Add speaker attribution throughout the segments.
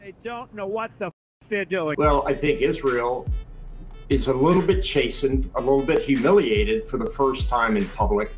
Speaker 1: They don't know what the they're doing.
Speaker 2: Well, I think Israel is a little bit chastened, a little bit humiliated for the first time in public.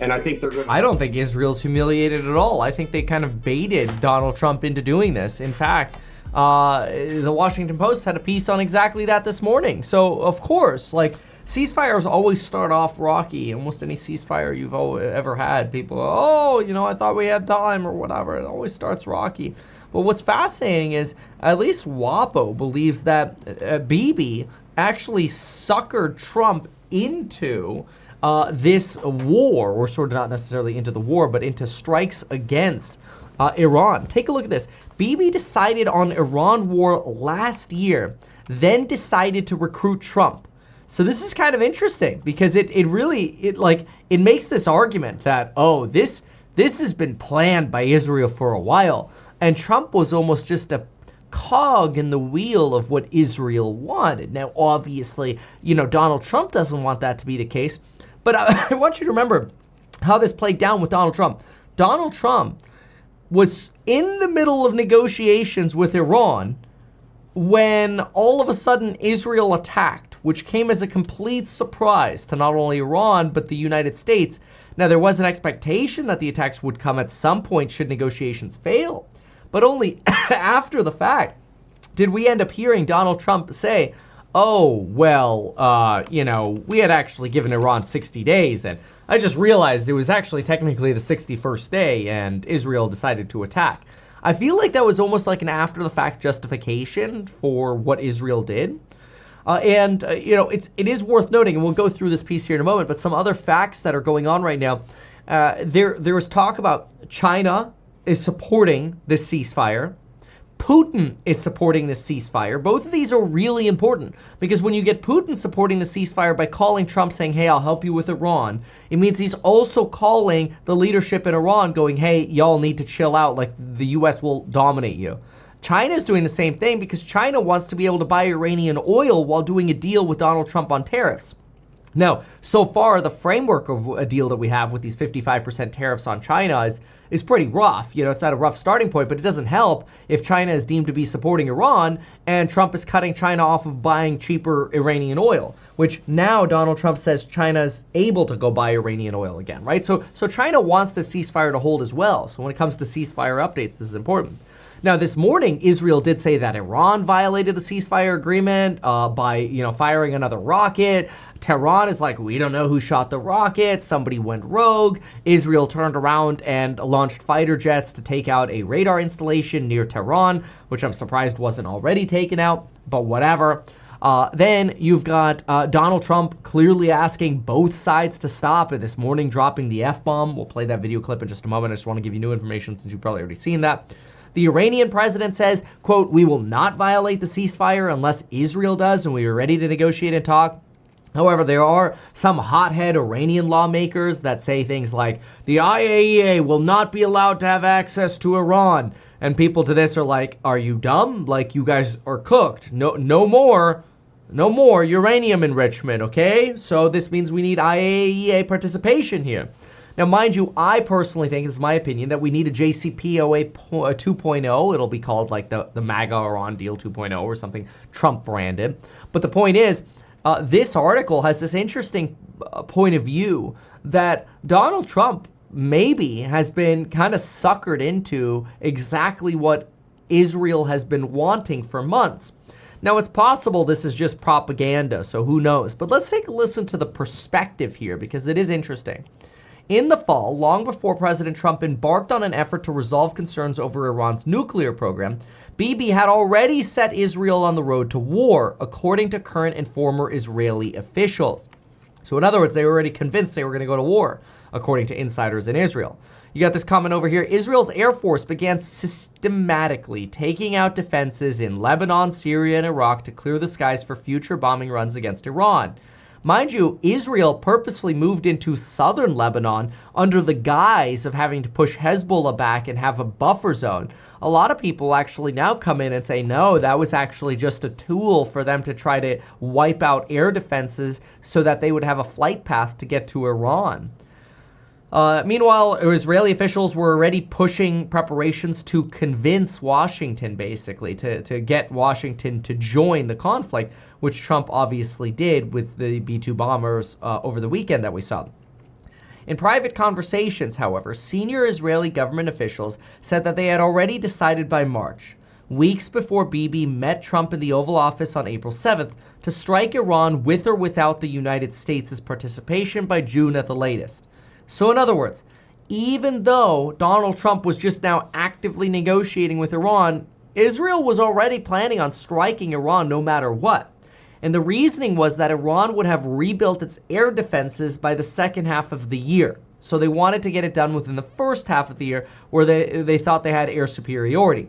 Speaker 2: And I think they're going to...
Speaker 3: I don't think Israel's humiliated at all. I think they kind of baited Donald Trump into doing this. In fact, the Washington Post had a piece on exactly that this morning. So, of course, like, ceasefires always start off rocky. Almost any ceasefire you've ever had, people go, oh, you know, I thought we had time or whatever. It always starts rocky. But what's fascinating is at least WAPO believes that Bibi actually suckered Trump into this war, or sort of not necessarily into the war, but into strikes against Iran. Take a look at this. Bibi decided on Iran war last year, then decided to recruit Trump. So this is kind of interesting because it makes this argument that, oh, this has been planned by Israel for a while. And Trump was almost just a cog in the wheel of what Israel wanted. Now, obviously, you know, Donald Trump doesn't want that to be the case. But I want you to remember how this played down with Donald Trump. Donald Trump was in the middle of negotiations with Iran when all of a sudden Israel attacked, which came as a complete surprise to not only Iran, but the United States. Now, there was an expectation that the attacks would come at some point should negotiations fail. But only after the fact did we end up hearing Donald Trump say, oh, well, you know, we had actually given Iran 60 days, and I just realized it was actually technically the 61st day, and Israel decided to attack. I feel like that was almost like an after-the-fact justification for what Israel did. You know, it is worth noting, and we'll go through this piece here in a moment, but some other facts that are going on right now. There was talk about China is supporting this ceasefire. Putin is supporting this ceasefire. Both of these are really important because when you get Putin supporting the ceasefire by calling Trump saying, hey, I'll help you with Iran, it means he's also calling the leadership in Iran going, hey, y'all need to chill out, like the US will dominate you. China's doing the same thing because China wants to be able to buy Iranian oil while doing a deal with Donald Trump on tariffs. Now, so far, the framework of a deal that we have with these 55% tariffs on China is pretty rough. You know, it's at a rough starting point, but it doesn't help if China is deemed to be supporting Iran and Trump is cutting China off of buying cheaper Iranian oil, which now Donald Trump says China's able to go buy Iranian oil again, right? So China wants the ceasefire to hold as well. So when it comes to ceasefire updates, this is important. Now, this morning, Israel did say that Iran violated the ceasefire agreement by, you know, firing another rocket. Tehran is like, we don't know who shot the rocket. Somebody went rogue. Israel turned around and launched fighter jets to take out a radar installation near Tehran, which I'm surprised wasn't already taken out, but whatever. Then you've got Donald Trump clearly asking both sides to stop, and this morning dropping the F-bomb. We'll play that video clip in just a moment. I just want to give you new information since you've probably already seen that. The Iranian president says, quote, we will not violate the ceasefire unless Israel does, and we are ready to negotiate and talk. However, there are some hothead Iranian lawmakers that say things like, the IAEA will not be allowed to have access to Iran. And people to this are like, are you dumb? Like, you guys are cooked. No more uranium enrichment, okay? So this means we need IAEA participation here. Now, mind you, I personally think, this is my opinion, that we need a JCPOA 2.0. It'll be called like the MAGA Iran deal 2.0 or something Trump branded. But the point is, this article has this interesting point of view that Donald Trump maybe has been kind of suckered into exactly what Israel has been wanting for months. Now, it's possible this is just propaganda, so who knows? But let's take a listen to the perspective here because it is interesting. In the fall, long before President Trump embarked on an effort to resolve concerns over Iran's nuclear program, Bibi had already set Israel on the road to war, according to current and former Israeli officials. So in other words, they were already convinced they were going to go to war, according to insiders in Israel. You got this comment over here. Israel's Air Force began systematically taking out defenses in Lebanon, Syria, and Iraq to clear the skies for future bombing runs against Iran. Mind you, Israel purposefully moved into southern Lebanon under the guise of having to push Hezbollah back and have a buffer zone. A lot of people actually now come in and say, no, that was actually just a tool for them to try to wipe out air defenses so that they would have a flight path to get to Iran. Meanwhile, Israeli officials were already pushing preparations to convince Washington, basically, to get Washington to join the conflict, which Trump obviously did with the B-2 bombers over the weekend that we saw. In private conversations, however, senior Israeli government officials said that they had already decided by March, weeks before Bibi met Trump in the Oval Office on April 7th, to strike Iran with or without the United States' participation by June at the latest. So in other words, even though Donald Trump was just now actively negotiating with Iran, Israel was already planning on striking Iran no matter what. And the reasoning was that Iran would have rebuilt its air defenses by the second half of the year. So they wanted to get it done within the first half of the year where they thought they had air superiority.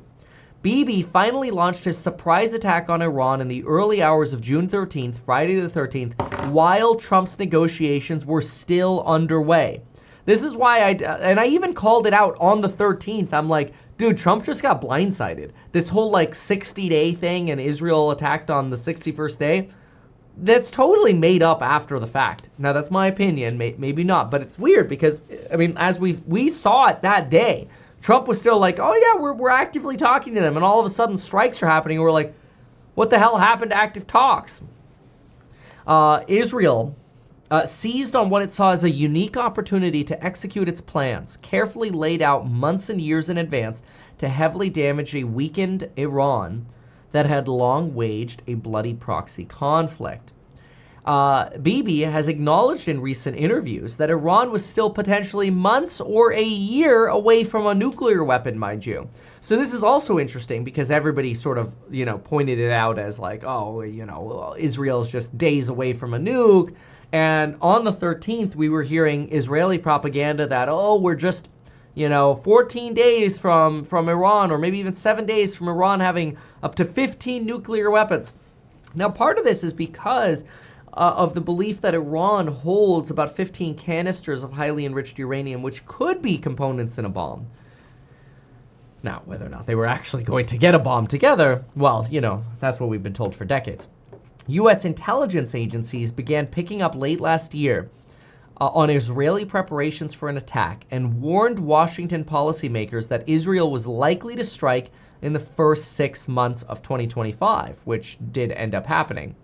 Speaker 3: Bibi finally launched his surprise attack on Iran in the early hours of June 13th, Friday the 13th, while Trump's negotiations were still underway. This is why I even called it out on the 13th. I'm like, dude, Trump just got blindsided. This whole 60-day thing and Israel attacked on the 61st day, that's totally made up after the fact. Now, that's my opinion, maybe not, but it's weird because, as we saw it that day, Trump was still like, oh yeah, we're actively talking to them, and all of a sudden strikes are happening, and we're like, what the hell happened to active talks? Israel seized on what it saw as a unique opportunity to execute its plans, carefully laid out months and years in advance to heavily damage a weakened Iran that had long waged a bloody proxy conflict. Bibi has acknowledged in recent interviews that Iran was still potentially months or a year away from a nuclear weapon, mind you. So this is also interesting because everybody sort of, pointed it out as like, Israel's just days away from a nuke. And on the 13th, we were hearing Israeli propaganda that, we're just, 14 days from Iran, or maybe even 7 days from Iran having up to 15 nuclear weapons. Now, part of this is because of the belief that Iran holds about 15 canisters of highly enriched uranium, which could be components in a bomb. Now, whether or not they were actually going to get a bomb together, well, that's what we've been told for decades. U.S. intelligence agencies began picking up late last year on Israeli preparations for an attack and warned Washington policymakers that Israel was likely to strike in the first 6 months of 2025, which did end up happening.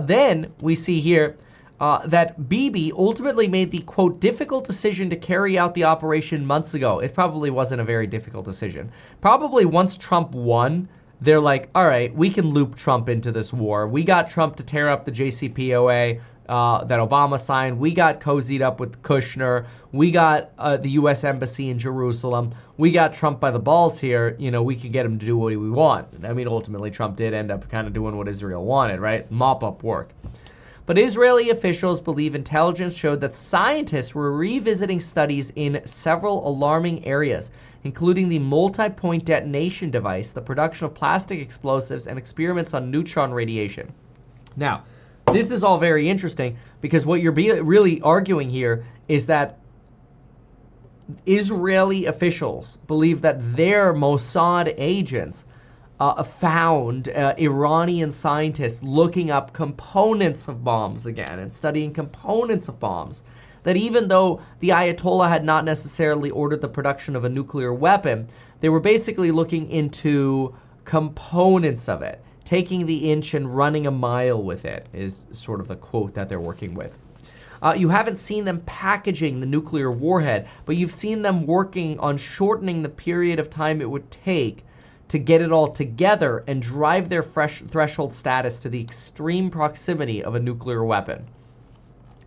Speaker 3: Then we see here that Bibi ultimately made the, quote, difficult decision to carry out the operation months ago. It probably wasn't a very difficult decision. Probably once Trump won, they're like, all right, we can loop Trump into this war. We got Trump to tear up the JCPOA that Obama signed. We got cozied up with Kushner. We got the U.S. Embassy in Jerusalem. We got Trump by the balls here. We could get him to do what we want. Ultimately, Trump did end up kind of doing what Israel wanted, right? Mop-up work. But Israeli officials believe intelligence showed that scientists were revisiting studies in several alarming areas, including the multi-point detonation device, the production of plastic explosives, and experiments on neutron radiation. Now, this is all very interesting because what you're really arguing here is that Israeli officials believe that their Mossad agents found Iranian scientists looking up components of bombs again and studying components of bombs. That even though the Ayatollah had not necessarily ordered the production of a nuclear weapon, they were basically looking into components of it. Taking the inch and running a mile with it is sort of the quote that they're working with. You haven't seen them packaging the nuclear warhead, but you've seen them working on shortening the period of time it would take to get it all together and drive their threshold status to the extreme proximity of a nuclear weapon.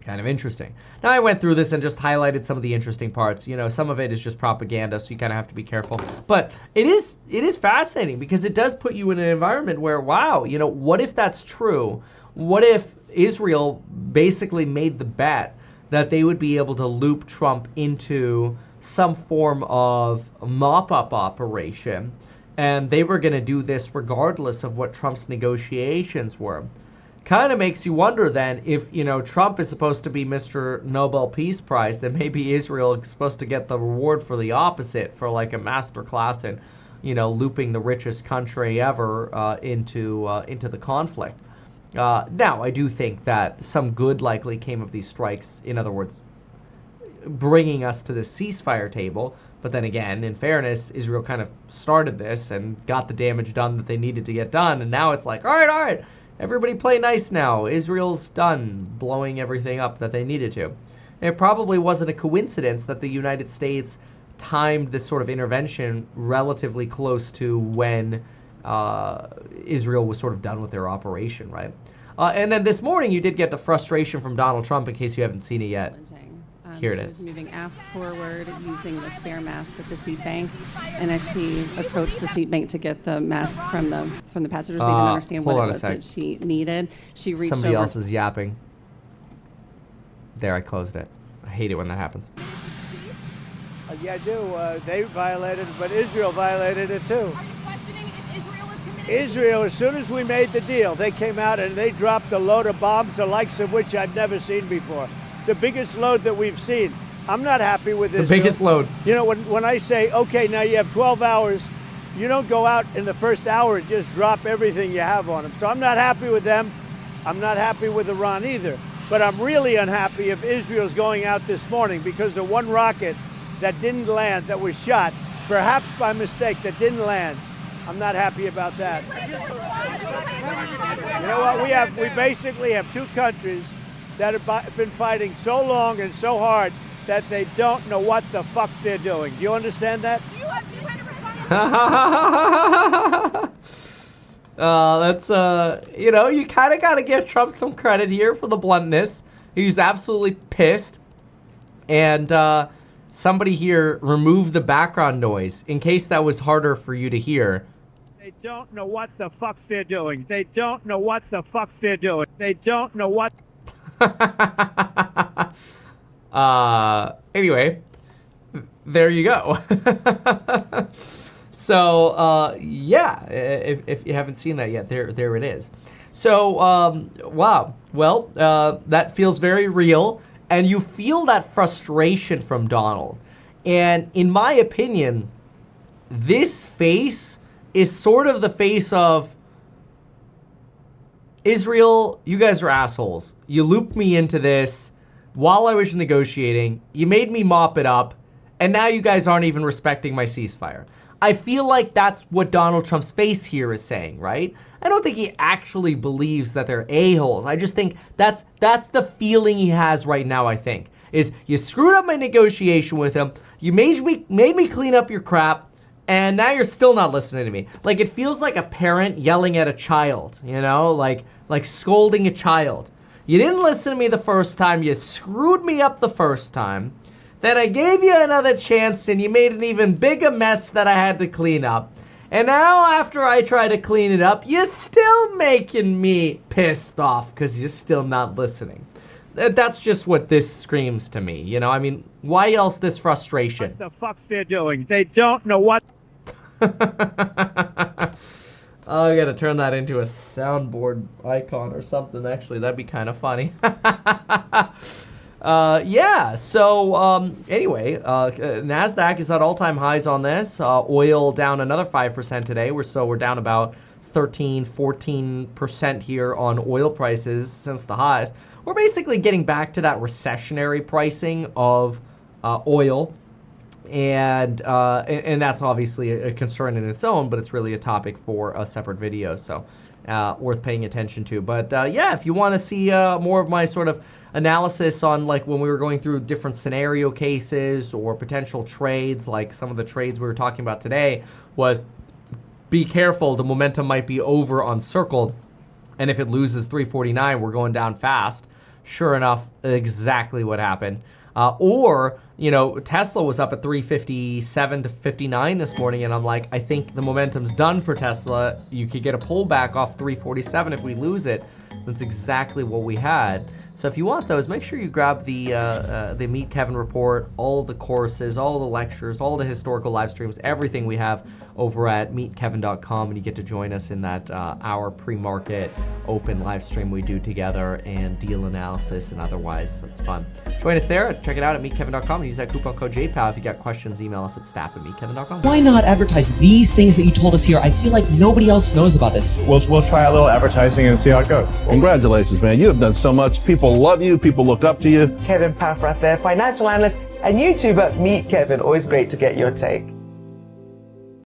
Speaker 3: Kind of interesting. Now, I went through this and just highlighted some of the interesting parts. Some of it is just propaganda, so you kind of have to be careful. But it is fascinating because it does put you in an environment where, wow, what if that's true? What if Israel basically made the bet that they would be able to loop Trump into some form of mop-up operation, and they were going to do this regardless of what Trump's negotiations were? Kind of makes you wonder then if, Trump is supposed to be Mr. Nobel Peace Prize, then maybe Israel is supposed to get the reward for the opposite, for like a master class in, looping the richest country ever into the conflict. Now, I do think that some good likely came of these strikes. In other words, bringing us to the ceasefire table. But then again, in fairness, Israel kind of started this and got the damage done that they needed to get done. And now it's like, all right, everybody play nice now. Israel's done blowing everything up that they needed to. And it probably wasn't a coincidence that the United States timed this sort of intervention relatively close to when Israel was sort of done with their operation, right? And then this morning, you did get the frustration from Donald Trump, in case you haven't seen it yet. Here it is.
Speaker 4: She was moving aft forward using the spare mask at the seat bank, and as she approached the seat bank to get the masks from the passengers, they didn't understand what it was that she needed. She reached
Speaker 3: Somebody
Speaker 4: over.
Speaker 3: else is yapping. There, I closed it. I hate it when that happens.
Speaker 1: Yeah, I do. They violated it, but Israel violated it too.
Speaker 5: Are you questioning if Israel is committed?
Speaker 1: Israel, as soon as we made the deal, they came out and they dropped a load of bombs, the likes of which I've never seen before. The biggest load that we've seen. I'm not happy with Israel.
Speaker 3: The biggest load.
Speaker 1: You know, when I say, okay, now you have 12 hours, you don't go out in the first hour and just drop everything you have on them. So I'm not happy with them. I'm not happy with Iran either. But I'm really unhappy if Israel's going out this morning because of one rocket that didn't land, that was shot, perhaps by mistake, that didn't land. I'm not happy about that. You know what? We basically have two countries that have been fighting so long and so hard that they don't know what the fuck they're doing. Do you understand that?
Speaker 3: That's, you know, you kind of got to give Trump some credit here for the bluntness. He's absolutely pissed. And somebody here removed the background noise in case that was harder for you to hear.
Speaker 1: They don't know what the fuck they're doing. They don't know what the fuck they're doing. They don't know what...
Speaker 3: Anyway, there you go. So, yeah, if you haven't seen that yet, there it is. So, wow. Well, that feels very real, and you feel that frustration from Donald. And in my opinion, this face is sort of the face of Israel, you guys are assholes. You looped me into this while I was negotiating. You made me mop it up. And now you guys aren't even respecting my ceasefire. I feel like that's what Donald Trump's face here is saying, right? I don't think he actually believes that they're a-holes. I just think that's the feeling he has right now, I think. Is you screwed up my negotiation with him. You made me clean up your crap. And now you're still not listening to me. Like, it feels like a parent yelling at a child, you know? Like scolding a child. You didn't listen to me the first time. You screwed me up the first time. Then I gave you another chance, and you made an even bigger mess that I had to clean up. And now, after I try to clean it up, you're still making me pissed off because you're still not listening. That's just what this screams to me, you know? I mean, why else this frustration?
Speaker 1: What the fuck they're doing. They don't know what...
Speaker 3: Oh, I gotta turn that into a soundboard icon or something. Actually, that'd be kind of funny. Yeah, so anyway, NASDAQ is at all-time highs on this. Oil down another 5% today. We're down about 14% here on oil prices since the highs. We're basically getting back to that recessionary pricing of oil. And that's obviously a concern in its own, but it's really a topic for a separate video, so worth paying attention to. But yeah, if you want to see more of my sort of analysis on like when we were going through different scenario cases or potential trades, like some of the trades we were talking about today was be careful, the momentum might be over on Circle, and if it loses 349, we're going down fast. Sure enough, exactly what happened. Or, you know, Tesla was up at 357 to 59 this morning, and I'm like, I think the momentum's done for Tesla. You could get a pullback off 347 if we lose it. That's exactly what we had. So if you want those, make sure you grab the Meet Kevin report, all the courses, all the lectures, all the historical live streams, everything we have over at meetkevin.com, and you get to join us in that hour pre-market open live stream we do together, and deal analysis and otherwise. So it's fun. Join us there. Check it out at meetkevin.com and use that coupon code JPAL. If you got questions, email us at staff@meetkevin.com.
Speaker 6: Why not advertise these things that you told us here? I feel like nobody else knows about this.
Speaker 7: We'll try a little advertising and see how it goes.
Speaker 8: Congratulations, man. You have done so much. People love you. People look up to you.
Speaker 9: Kevin Paffrath there, financial analyst and YouTuber. Meet Kevin. Always great to get your take.